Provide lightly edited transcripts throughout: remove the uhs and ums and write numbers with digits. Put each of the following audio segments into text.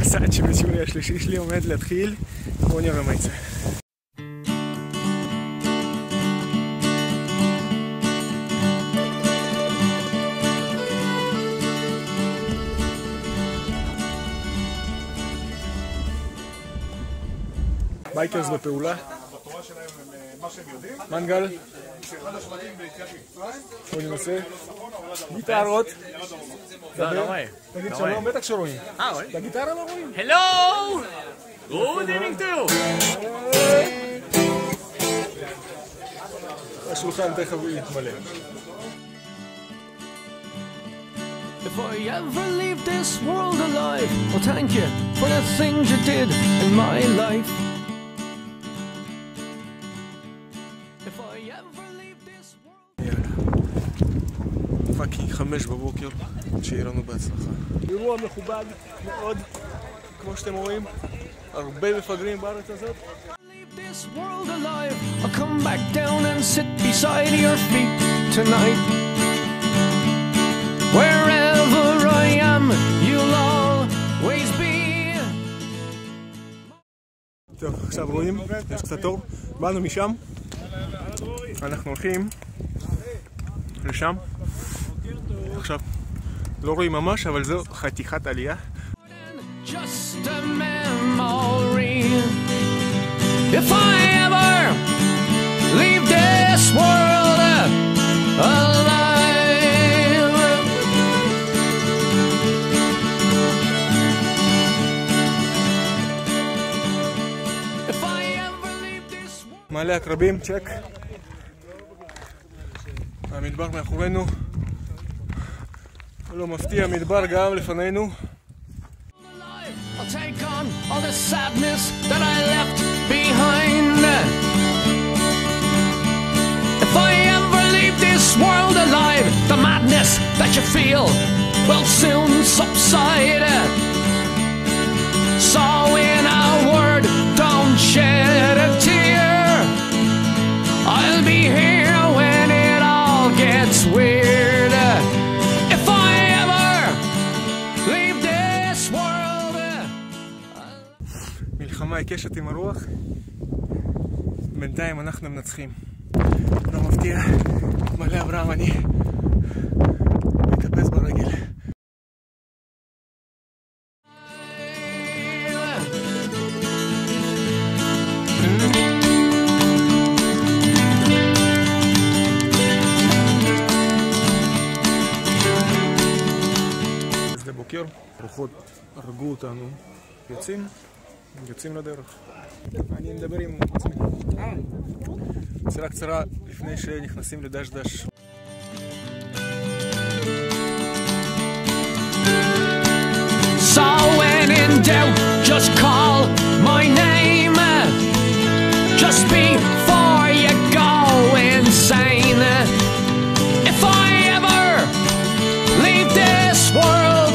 המסאג' בשיעורי השלישי שלי עומד להתחיל. בואו נראה מה יצא. בייקרס בפעולה. מנגל. בואו ננסה. גיטרות. תגיד שלום, בטח שרואים. את הגיטרה לא רואים. Hello! Good evening to you! השולחן תכף יתמלא. If I ever leave this world alive, well thank you for the things you did in my life. If I ever leave this world... פאקינג 5 בבוקר, שיהיה לנו בהצלחה. אירוע מכובד מאוד, כמו שאתם רואים, הרבה מפגרים בארץ הזאת. Leave this world alive, I'll come back down and sit beside your feet tonight. Wherever I am, you'll always be. טוב, עכשיו רואים, יש קצת אור. באנו משם, אנחנו הולכים לשם. עכשיו, לא רואים ממש, אבל זו חתיכת עלייה. Just a memory. If I ever leave this world alive. If I ever leave this world... מעלה הקרבים, צ'ק. המדבר מאחורינו. לא מפתיע, מדבר גם לפנינו. I'll take on all the sadness that I left behind. If I ever leave this world alive, the madness that you feel will soon subside. So in a word, don't shed a tear. I'll be here when it all gets weird. If I ever leave this world. מלחמה עיקשת עם הרוח. בינתיים אנחנו מנצחים. לא מפתיע, מלא אברהם, אני מתאפס ברגל. שדה בוקר, רוחות הרגו אותנו. יוצאים לדרך. אני מדבר עם עצמי. קצרה לפני שנכנסים לדש. So when in doubt, just call my name. Just before you go insane. If I ever leave this world,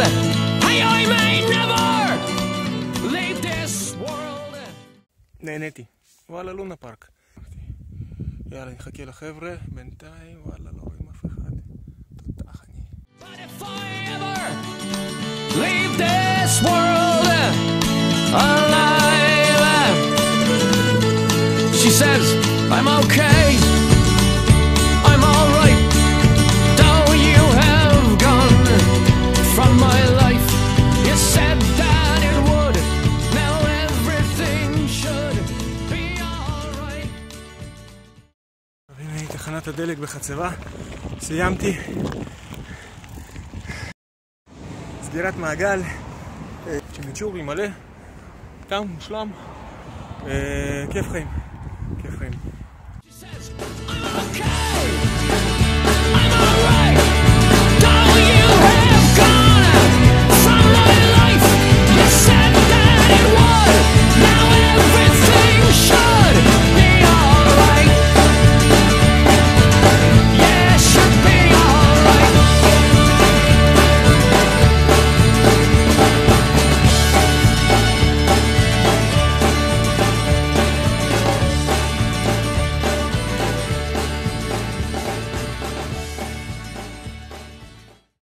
hey, I may never leave this world. נהניתי. וואלה, לונה פארק. יאללה, נחכה לחבר'ה. בינתיים, וואלה, לא רואים אף אחד. תותח אני. But if I ever leave this world alive, she says, I'm okay, I'm alright, though you have gone from my life. You said that it would, now everything should be alright. הנה תחנת הדלק בחצבה. סיימתי. סגירת מעגל. צ'ימיצ'ורי מלא. תם, מושלם. כיף חיים.